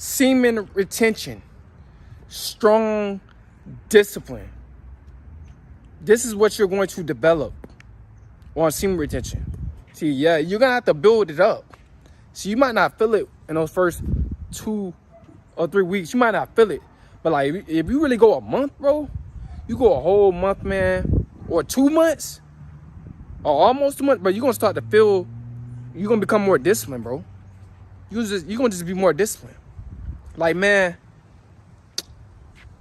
semen retention, strong discipline. This is what you're going to develop on semen retention. See, yeah, you're going to have to build it up. So you might not feel it in those first 2 or 3 weeks. You might not feel it. But like, if you really go a month, bro, you go a whole month, man, or 2 months, or almost 2 months, bro, you're going to start to feel, you're going to become more disciplined, bro. You're going to just be more disciplined. Like, man,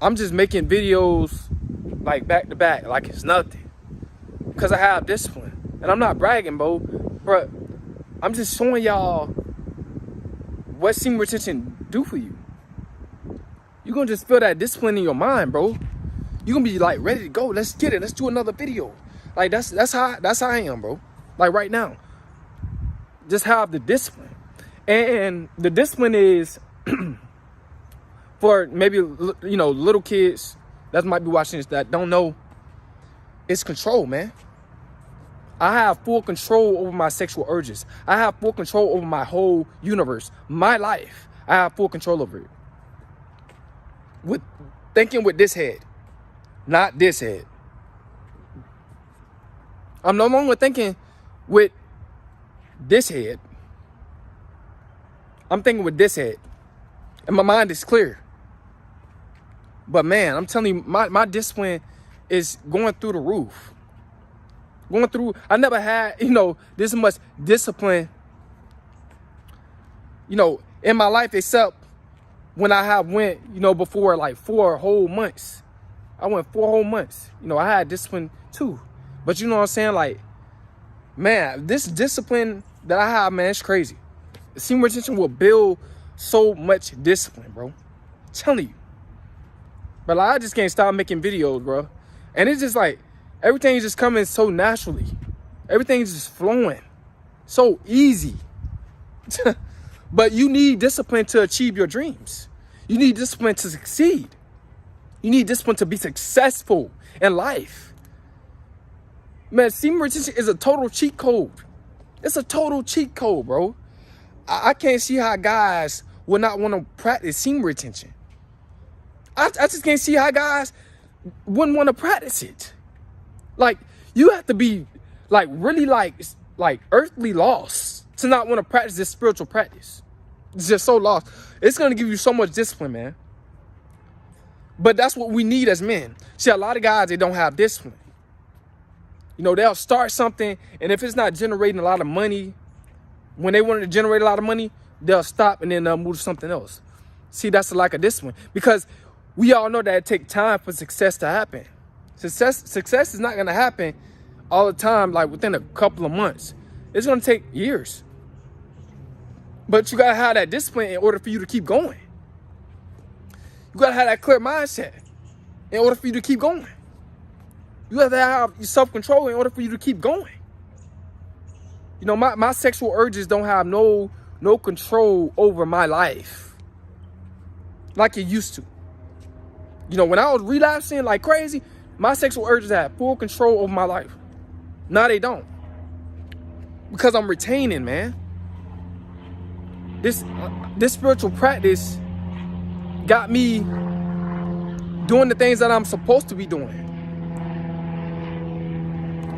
I'm just making videos like back to back, like it's nothing, because I have discipline. And I'm not bragging, bro, but I'm just showing y'all what semen retention do for you. You're gonna just feel that discipline in your mind, bro. You're gonna be like ready to go. Let's get it. Let's do another video. Like that's how I am, bro. Like right now, just have the discipline, and the discipline is for maybe, you know, little kids that might be watching this that don't know. It's control, man. I have full control over my sexual urges. I have full control over my whole universe, my life. I have full control over it. With thinking with this head, not this head. I'm no longer thinking with this head. I'm thinking with this head. And my mind is clear. But man, I'm telling you, my discipline is going through the roof. I never had, you know, this much discipline, you know, in my life, except when I have went, you know, before like 4 whole months. I went 4 whole months. You know, I had discipline too. But you know what I'm saying? Like, man, this discipline that I have, man, it's crazy. Semen retention will build so much discipline, bro. I'm telling you. But like, I just can't stop making videos, bro. And it's just like, everything is just coming so naturally. Everything's just flowing. So easy. But you need discipline to achieve your dreams. You need discipline to succeed. You need discipline to be successful in life. Man, semen retention is a total cheat code. It's a total cheat code, bro. I can't see how guys would not want to practice semen retention. I just can't see how guys wouldn't want to practice it. Like, you have to be like really like earthly lost to not want to practice this spiritual practice. It's just so lost. It's going to give you so much discipline, man. But that's what we need as men. See, a lot of guys, they don't have discipline. You know, they'll start something, and if it's not generating a lot of money, when they want to generate a lot of money, they'll stop and then they'll move to something else. See, that's the lack of discipline. Because we all know that it takes time for success to happen. Success is not going to happen all the time, like within a couple of months. It's going to take years. But you got to have that discipline in order for you to keep going. You got to have that clear mindset in order for you to keep going. You have to have self-control in order for you to keep going. You know, my sexual urges don't have no control over my life like it used to. You know, when I was relapsing like crazy, my sexual urges had full control over my life. Now they don't. Because I'm retaining, man. This spiritual practice got me doing the things that I'm supposed to be doing.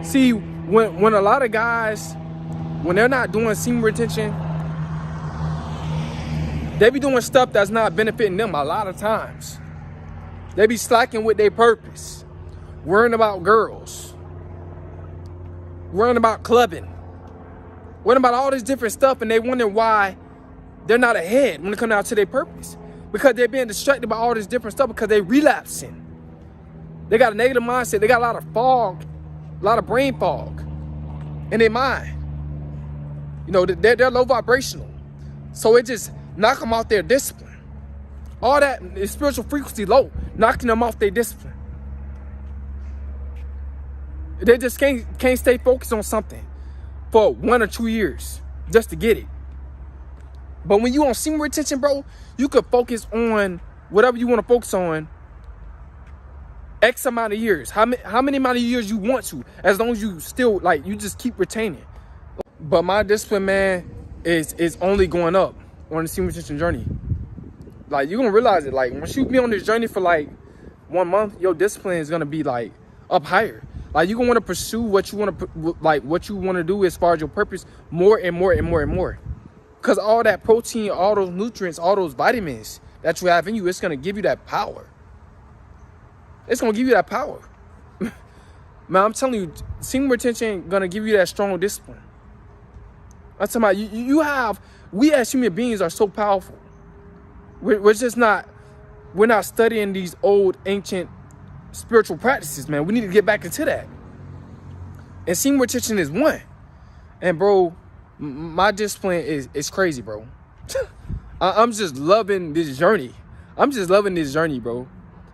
See, when a lot of guys, when they're not doing semen retention, they be doing stuff that's not benefiting them a lot of times. They be slacking with their purpose, worrying about girls, worrying about clubbing, worrying about all this different stuff, and they wonder why they're not ahead when it comes out to their purpose. Because they're being distracted by all this different stuff because they relapsing. They got a negative mindset. They got a lot of fog, a lot of brain fog in their mind. You know, they're low vibrational. So it just knock them off their discipline. All that spiritual frequency low, knocking them off their discipline. They just can't stay focused on something for 1 or 2 years just to get it. But when you on semen retention, bro, you could focus on whatever you want to focus on X amount of years. How many amount of years you want to, as long as you still, like, you just keep retaining. But my discipline, man, is only going up on the semen retention journey. Like, you're gonna realize it. Like, once you be on this journey for like 1 month, your discipline is gonna be like up higher. Like, you're gonna want to pursue what you want to, like what you want to do as far as your purpose more and more and more and more. Because all that protein, all those nutrients, all those vitamins that you have in you, it's gonna give you that power. It's gonna give you that power. Man, I'm telling you, semen retention gonna give you that strong discipline. I'm talking about we as human beings are so powerful. We're just not, we're not studying these old ancient spiritual practices, man. We need to get back into that. And semen retention is one. And bro, my discipline is crazy, bro. I'm just loving this journey. I'm just loving this journey, bro.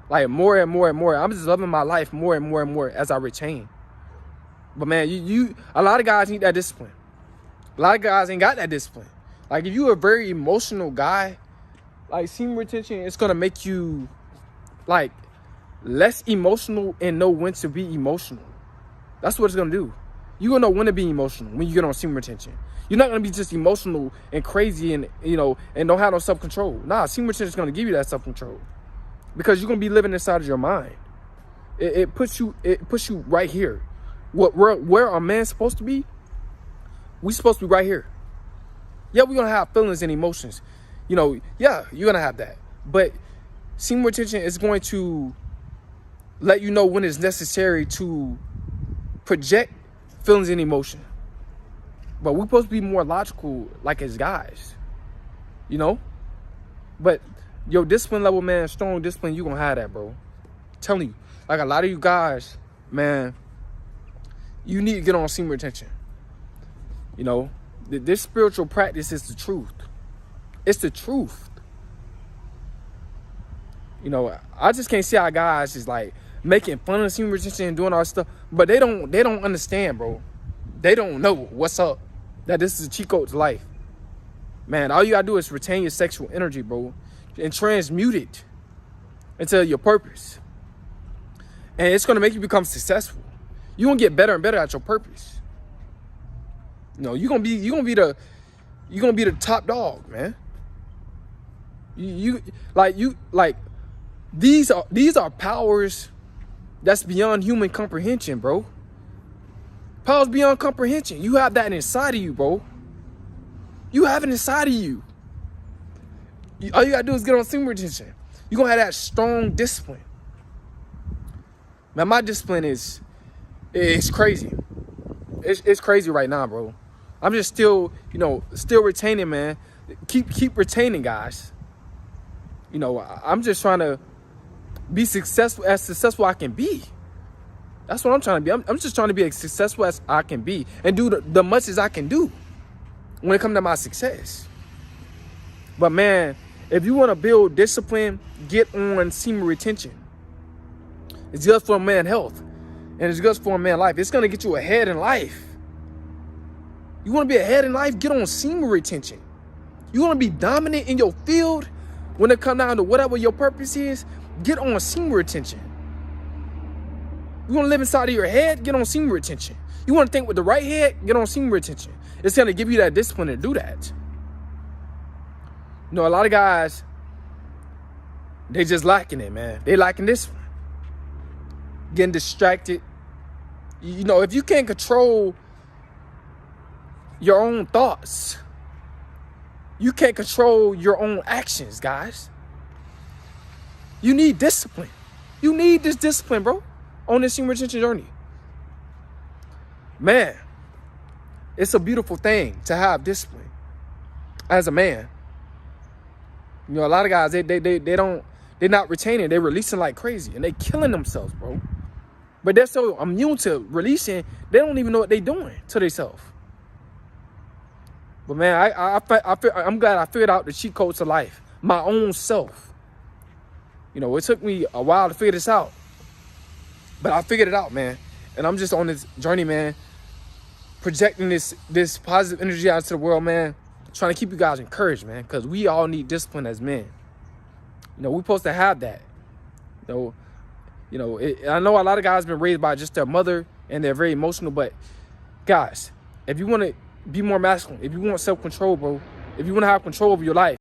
Like, more and more and more. I'm just loving my life more and more and more as I retain. But man, a lot of guys need that discipline. A lot of guys ain't got that discipline. Like, if you're a very emotional guy, like, semen retention is gonna make you like less emotional and know when to be emotional. That's what it's gonna do. You're gonna know when to be emotional when you get on semen retention. You're not gonna be just emotional and crazy and, you know, and don't have no self-control. Nah, semen retention is gonna give you that self-control. Because you're gonna be living inside of your mind. It puts you right here. Where a man's supposed to be, we supposed to be right here. Yeah, we're gonna have feelings and emotions. You know, yeah, you're gonna have that. But semen retention is going to let you know when it's necessary to project feelings and emotion. But we're supposed to be more logical, like as guys. You know? But your discipline level, man, strong discipline, you gonna have that, bro. I'm telling you, like, a lot of you guys, man, you need to get on semen retention. You know, this spiritual practice is the truth. It's the truth. You know, I just can't see how guys is like making fun of semen retention and doing all this stuff, but they don't understand, bro. They don't know what's up. That this is a cheat code to life. Man, all you gotta do is retain your sexual energy, bro, and transmute it into your purpose. And it's gonna make you become successful. You're gonna get better and better at your purpose. You know, you're gonna be the top dog, man. These are powers that's beyond human comprehension, bro. Powers beyond comprehension. You have that inside of you, bro. You have it inside of you. All you gotta do is get on semen retention. You're gonna have that strong discipline. Man, my discipline is crazy. It's crazy right now, bro. I'm just still retaining, man. Keep retaining, guys. You know, I'm just trying to be as successful I can be. That's what I'm trying to be. I'm just trying to be as successful as I can be and do the much as I can do when it comes to my success. But man, if you want to build discipline, get on semen retention. It's good for a man's health, and it's good for a man's life. It's gonna get you ahead in life. You want to be ahead in life? Get on semen retention. You want to be dominant in your field when it comes down to whatever your purpose is? Get on semen retention. You want to live inside of your head? Get on semen retention. You want to think with the right head? Get on semen retention. It's going to give you that discipline to do that. You know, a lot of guys, they just lacking it, man. They lacking this one. Getting distracted. You know, if you can't control your own thoughts, you can't control your own actions, guys. You need discipline. You need this discipline, bro, on this semen retention journey. Man, it's a beautiful thing to have discipline as a man. You know, a lot of guys, they're not retaining. They're releasing like crazy, and they killing themselves, bro. But they're so immune to releasing, they don't even know what they're doing to themselves. But man, I'm glad I figured out the cheat code to life, my own self. You know, it took me a while to figure this out, but I figured it out, man. And I'm just on this journey, man, projecting this positive energy out into the world, man. Trying to keep you guys encouraged, man, because we all need discipline as men. You know, we're supposed to have that. I know a lot of guys been raised by just their mother and they're very emotional, but guys, if you want to be more masculine, if you want self-control, bro, if you want to have control over your life,